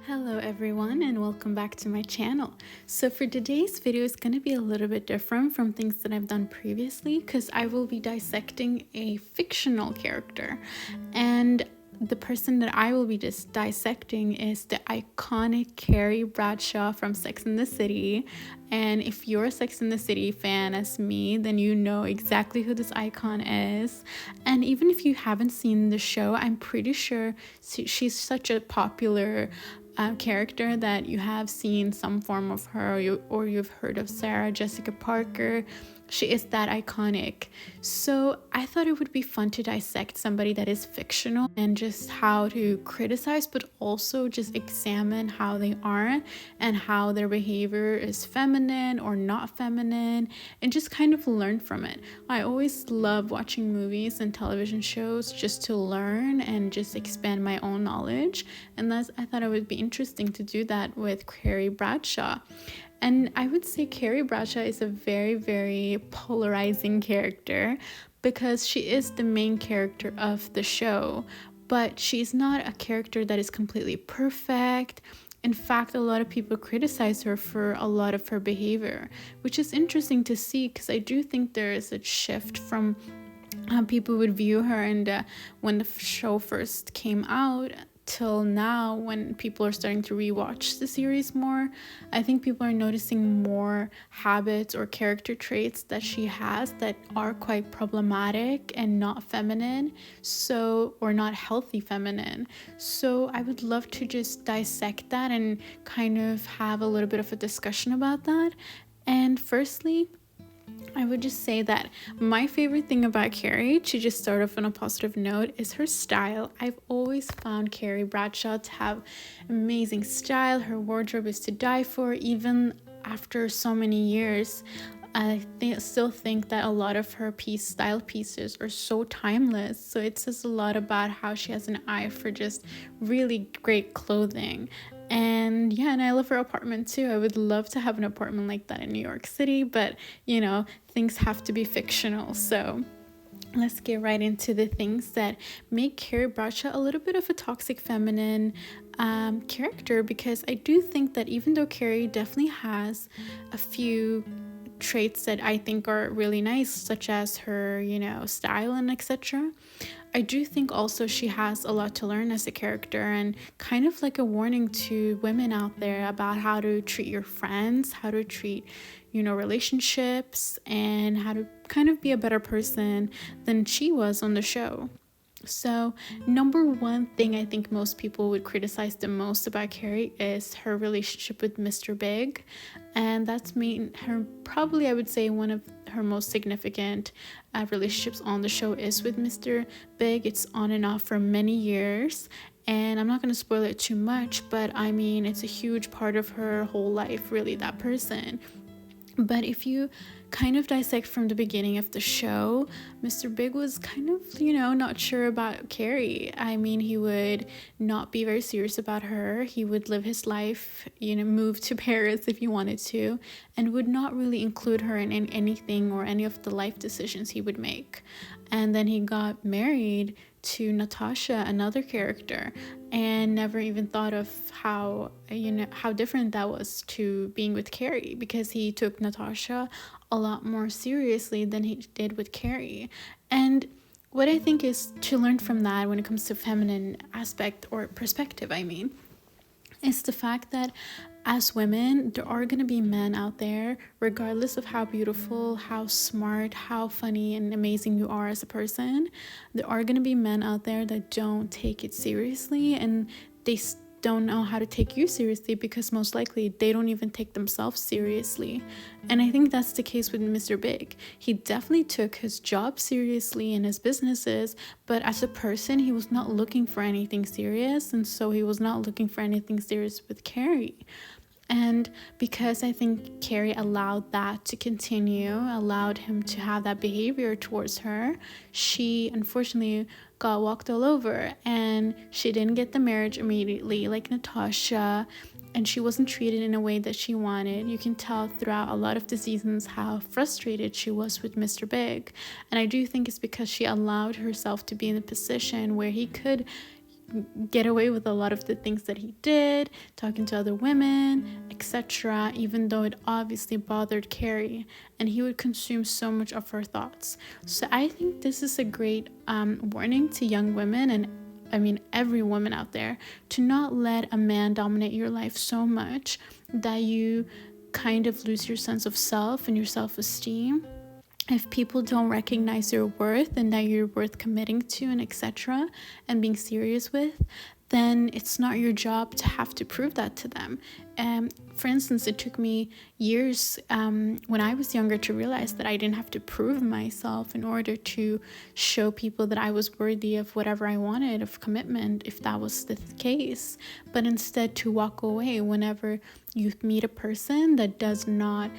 Hello everyone and welcome back to my channel. So for today's video, it's going to be a little bit different from things that I've done previously because I will be dissecting a fictional character, and the person that I will be just dissecting is the iconic Carrie Bradshaw from Sex and the City. And if you're a Sex and the City fan as me, then you know exactly who this icon is. And even if you haven't seen the show, I'm pretty sure she's such a popular character that you have seen some form of her, or you've heard of Sarah Jessica Parker. She is that iconic. So I thought it would be fun to dissect somebody that is fictional and just how to criticize, but also just examine how they are and how their behavior is feminine or not feminine, and just kind of learn from it. I always love watching movies and television shows just to learn and just expand my own knowledge. And I thought it would be interesting to do that with Carrie Bradshaw. And I would say Carrie Bradshaw is a very, very polarizing character because she is the main character of the show, but she's not a character that is completely perfect. In fact, a lot of people criticize her for a lot of her behavior, which is interesting to see because I do think there is a shift from how people would view her and when the show first came out till now, when people are starting to rewatch the series more. I think people are noticing more habits or character traits that she has that are quite problematic and not feminine, or not healthy feminine. So I would love to just dissect that and kind of have a little bit of a discussion about that. And firstly, I would just say that my favorite thing about Carrie, to just start off on a positive note, is her style. I've always found Carrie Bradshaw to have amazing style. Her wardrobe is to die for, even after so many years. I still think that a lot of her style pieces are so timeless. So it says a lot about how she has an eye for just really great clothing. And yeah, and I love her apartment too. I would love to have an apartment like that in New York City, but things have to be fictional. So let's get right into the things that make Carrie Bradshaw a little bit of a toxic feminine character, because I do think that even though Carrie definitely has a few traits that I think are really nice, such as her, style and etc., I do think also she has a lot to learn as a character, and kind of like a warning to women out there about how to treat your friends, how to treat, relationships, and how to kind of be a better person than she was on the show. So, number one thing I think most people would criticize the most about Carrie is her relationship with Mr. Big. And that's probably, I would say, one of her most significant relationships on the show is with Mr. Big. It's on and off for many years. And I'm not going to spoil it too much, but I mean, it's a huge part of her whole life, really, that person. But if you kind of dissect from the beginning of the show, Mr. Big was kind of, not sure about Carrie. I mean, he would not be very serious about her. He would live his life, move to Paris if he wanted to, and would not really include her in anything or any of the life decisions he would make. And then he got married to Natasha, another character, and never even thought of how different that was to being with Carrie, because he took Natasha a lot more seriously than he did with Carrie. And what I think is to learn from that when it comes to feminine aspect or perspective, is the fact that as women, there are going to be men out there, regardless of how beautiful, how smart, how funny and amazing you are as a person, there are going to be men out there that don't take it seriously, and they don't know how to take you seriously because most likely they don't even take themselves seriously. And I think that's the case with Mr. Big. He definitely took his job seriously and his businesses, but as a person, he was not looking for anything serious, and so he was not looking for anything serious with Carrie. And because I think Carrie allowed that to continue, allowed him to have that behavior towards her, she unfortunately got walked all over, and she didn't get the marriage immediately like Natasha, and she wasn't treated in a way that she wanted. You can tell throughout a lot of the seasons how frustrated she was with Mr. Big, and I do think it's because she allowed herself to be in a position where he could get away with a lot of the things that he did, talking to other women, etc., even though it obviously bothered Carrie, and he would consume so much of her thoughts. So I think this is a great warning to young women, and I mean every woman out there, to not let a man dominate your life so much that you kind of lose your sense of self and your self-esteem. If people don't recognize your worth and that you're worth committing to and etc. and being serious with, then it's not your job to have to prove that to them. For instance, it took me years when I was younger to realize that I didn't have to prove myself in order to show people that I was worthy of whatever I wanted, of commitment, if that was the case. But instead to walk away whenever you meet a person that does not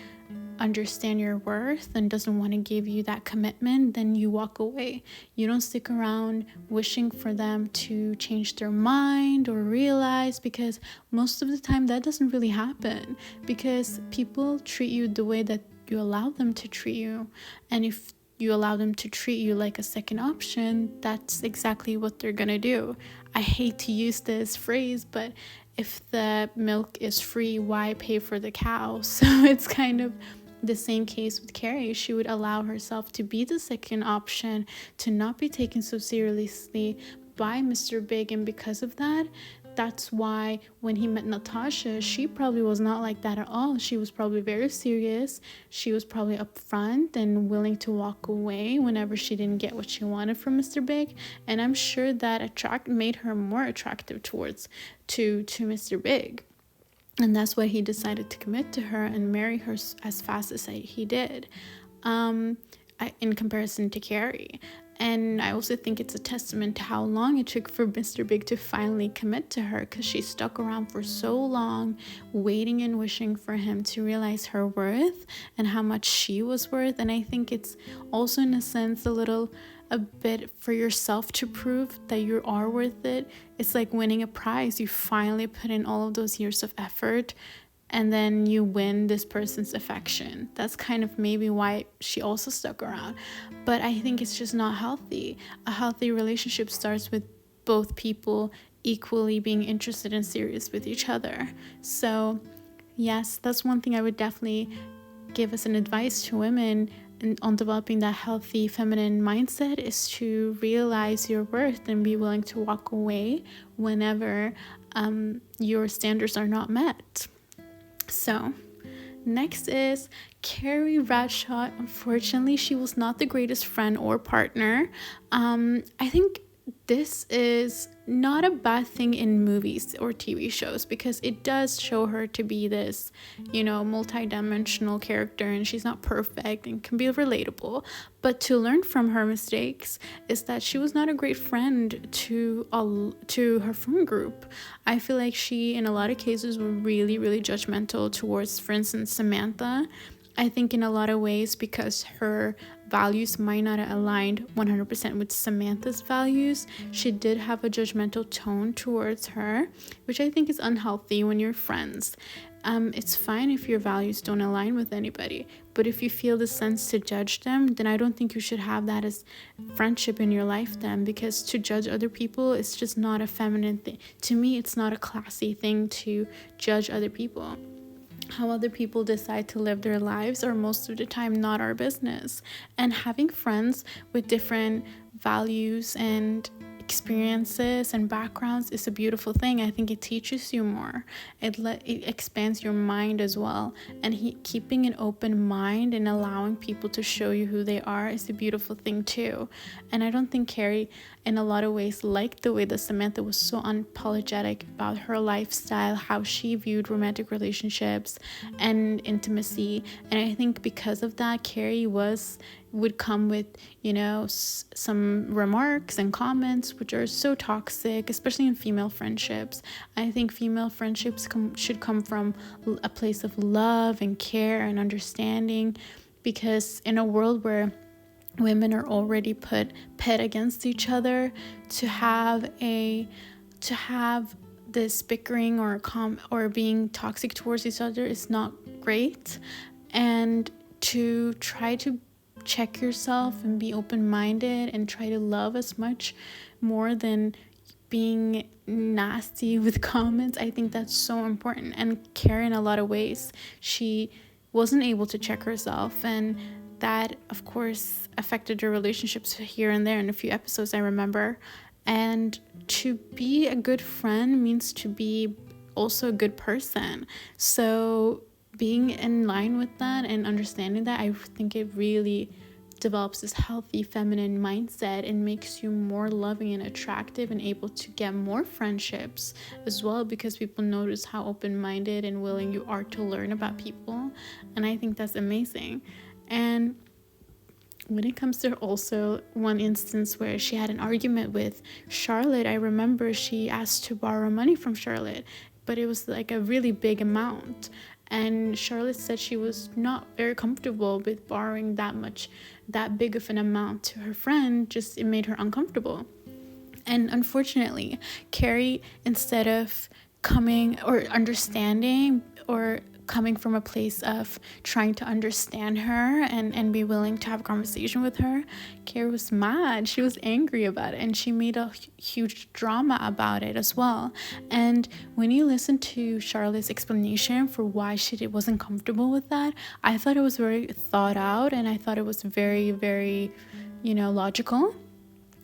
understand your worth and doesn't want to give you that commitment, then you walk away. You don't stick around wishing for them to change their mind or realize, because most of the time that doesn't really happen, because people treat you the way that you allow them to treat you. And if you allow them to treat you like a second option, that's exactly what they're gonna do. I hate to use this phrase, but if the milk is free, why pay for the cow? So it's kind of the same case with Carrie. She would allow herself to be the second option, to not be taken so seriously by Mr. Big, and because of that, that's why when he met Natasha, she probably was not like that at all. She was probably very serious. She was probably upfront and willing to walk away whenever she didn't get what she wanted from Mr. Big. And I'm sure that made her more attractive to Mr. Big. And that's why he decided to commit to her and marry her as fast as he did, in comparison to Carrie. And I also think it's a testament to how long it took for Mr. Big to finally commit to her, because she stuck around for so long, waiting and wishing for him to realize her worth and how much she was worth. And I think it's also, in a sense, a bit for yourself to prove that you are worth it. It's like winning a prize. You finally put in all of those years of effort, and then you win this person's affection. That's kind of maybe why she also stuck around. But I think it's just not healthy. A healthy relationship starts with both people equally being interested and serious with each other. So yes, that's one thing I would definitely give as an advice to women on developing that healthy feminine mindset, is to realize your worth and be willing to walk away whenever your standards are not met. So next is Carrie Bradshaw. Unfortunately, she was not the greatest friend or partner. I think this is not a bad thing in movies or TV shows, because it does show her to be this, multi-dimensional character, and she's not perfect and can be relatable. But to learn from her mistakes is that she was not a great friend to her friend group. I feel like she, in a lot of cases, was really, really judgmental towards, for instance, Samantha. I think in a lot of ways, because her values might not have aligned 100% with Samantha's values, she did have a judgmental tone towards her, which I think is unhealthy when you're friends. It's fine if your values don't align with anybody, but if you feel the sense to judge them, then I don't think you should have that as friendship in your life then, because to judge other people is just not a feminine thing. To me, it's not a classy thing to judge other people. How other people decide to live their lives are most of the time not our business. And having friends with different values and experiences and backgrounds is a beautiful thing. I think it teaches you more. It expands your mind as well. And keeping an open mind and allowing people to show you who they are is a beautiful thing too. And I don't think Carrie, in a lot of ways, liked the way that Samantha was so unapologetic about her lifestyle, how she viewed romantic relationships and intimacy. And I think because of that, Carrie would come with, some remarks and comments which are so toxic, especially in female friendships. I think female friendships should come from a place of love and care and understanding, because in a world where women are already pit against each other, to have this bickering or being toxic towards each other is not great. And to try to check yourself and be open-minded and try to love as much more than being nasty with comments. I think that's so important. And Carrie, in a lot of ways, she wasn't able to check herself, and that of course affected her relationships here and there in a few episodes, I remember. And to be a good friend means to be also a good person. So being in line with that and understanding that, I think it really develops this healthy feminine mindset and makes you more loving and attractive and able to get more friendships as well, because people notice how open-minded and willing you are to learn about people. And I think that's amazing. And when it comes to also one instance where she had an argument with Charlotte, I remember she asked to borrow money from Charlotte, but it was like a really big amount. And Charlotte said she was not very comfortable with borrowing that big of an amount to her friend. Just it made her uncomfortable. And unfortunately, Carrie, instead of coming or understanding or coming from a place of trying to understand her and be willing to have a conversation with her, Carrie was mad. She was angry about it, and she made a huge drama about it as well. And when you listen to Charlotte's explanation for why she wasn't comfortable with that, I thought it was very thought out, and I thought it was very, very, logical.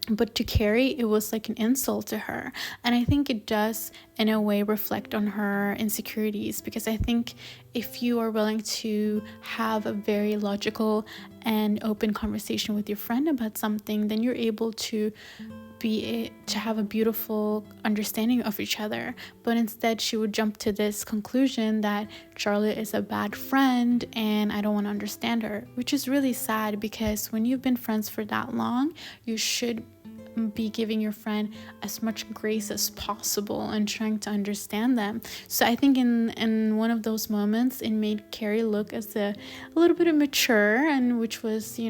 But to Carrie, it was like an insult to her. And I think it does, in a way, reflect on her insecurities, because I think if you are willing to have a very logical and open conversation with your friend about something, then you're able to have a beautiful understanding of each other. But instead, she would jump to this conclusion that Charlotte is a bad friend and I don't want to understand her, which is really sad, because when you've been friends for that long, you should be giving your friend as much grace as possible and trying to understand them. So I think in one of those moments, it made Carrie look as a little bit immature, and which was we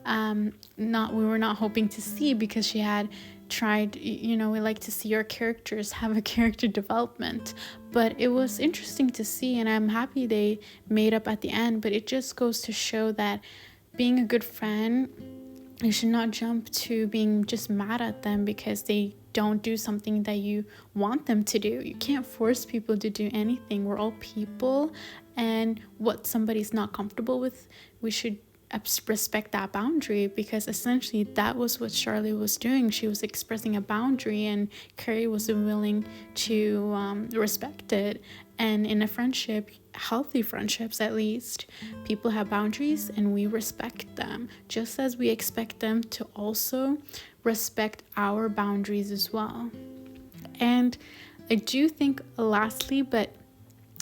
were not hoping to see, because she had tried, we like to see our characters have a character development. But it was interesting to see, and I'm happy they made up at the end. But it just goes to show that being a good friend, you should not jump to being just mad at them because they don't do something that you want them to do. You can't force people to do anything. We're all people, and what somebody's not comfortable with, we should respect that boundary, because essentially that was what Charlotte was doing. She was expressing a boundary, and Carrie wasn't willing to respect it. And in a friendship, healthy friendships at least, people have boundaries and we respect them, just as we expect them to also respect our boundaries as well. And I do think lastly, but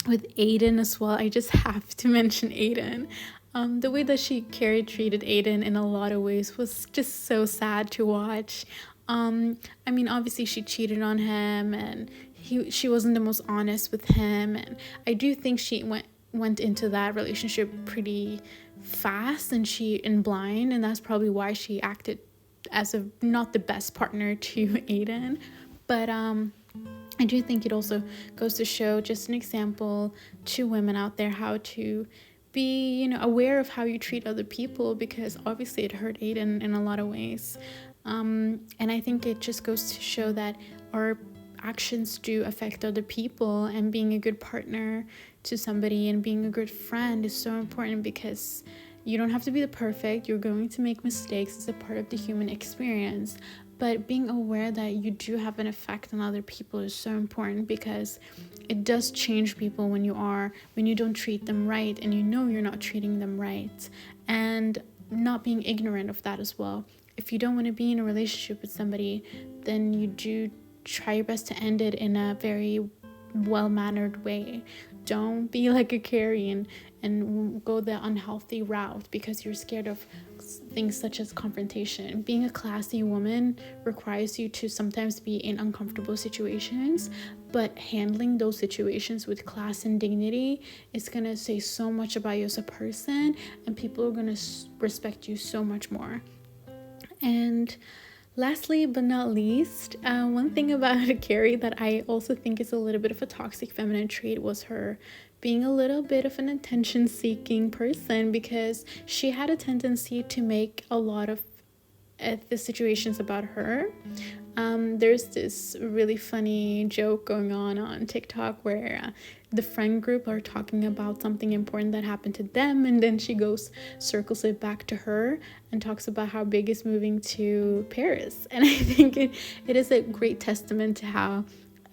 with Aiden as well, I just have to mention Aiden. The way that Carrie treated Aiden in a lot of ways was just so sad to watch. Obviously she cheated on him, and she wasn't the most honest with him, and I do think she went into that relationship pretty fast and blind, and that's probably why she acted as not the best partner to Aiden. But I do think it also goes to show, just an example to women out there, how to be aware of how you treat other people, because obviously it hurt Aiden in a lot of ways. And I think it just goes to show that our actions do affect other people, and being a good partner to somebody and being a good friend is so important, because you don't have to be the perfect. You're going to make mistakes. It's a part of the human experience. But being aware that you do have an effect on other people is so important, because it does change people when you don't treat them right, and you're not treating them right, and not being ignorant of that as well. If you don't want to be in a relationship with somebody, then you do try your best to end it in a very well-mannered way. Don't be like a Carrie and go the unhealthy route because you're scared of things such as confrontation. Being a classy woman requires you to sometimes be in uncomfortable situations, but handling those situations with class and dignity is going to say so much about you as a person, and people are going to respect you so much more. And lastly but not least, one thing about Carrie that I also think is a little bit of a toxic feminine trait was her being a little bit of an attention-seeking person, because she had a tendency to make a lot of the situations about her. There's this really funny joke going on TikTok where the friend group are talking about something important that happened to them, and then she circles it back to her and talks about how Big is moving to Paris. And I think it is a great testament to how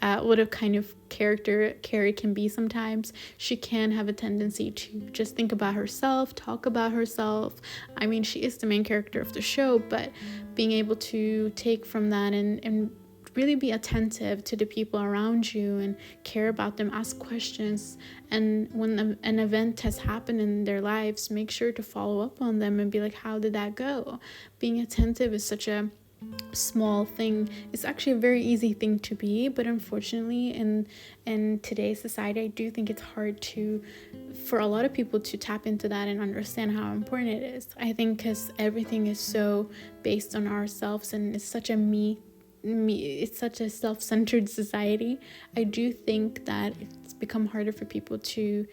what a kind of character Carrie can be sometimes. She can have a tendency to just think about herself, talk about herself. I mean, she is the main character of the show, but being able to take from that and really be attentive to the people around you and care about them, ask questions, and when an event has happened in their lives, make sure to follow up on them and be like, how did that go? Being attentive is such a small thing. It's actually a very easy thing to be, but unfortunately in today's society, I do think it's hard for a lot of people to tap into that and understand how important it is. I think because everything is so based on ourselves, and it's such a it's such a self-centered society. I do think that it's become harder for people to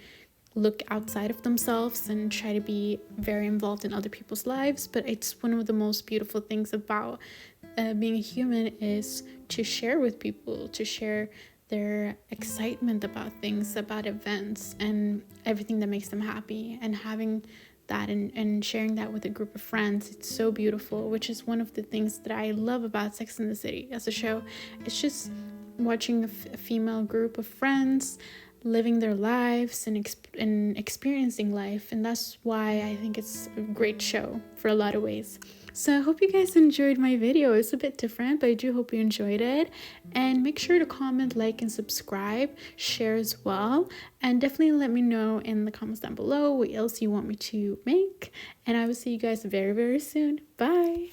look outside of themselves and try to be very involved in other people's lives. But it's one of the most beautiful things about being a human is to share with people, to share their excitement about things, about events, and everything that makes them happy, and having that and sharing that with a group of friends. It's so beautiful, which is one of the things that I love about Sex and the City as a show. It's just watching a female group of friends living their lives and experiencing life, and that's why I think it's a great show for a lot of ways. So I hope you guys enjoyed my video. It's a bit different, but I do hope you enjoyed it. And make sure to comment, like, and subscribe, share as well, and definitely let me know in the comments down below what else you want me to make, and I will see you guys very, very soon. Bye.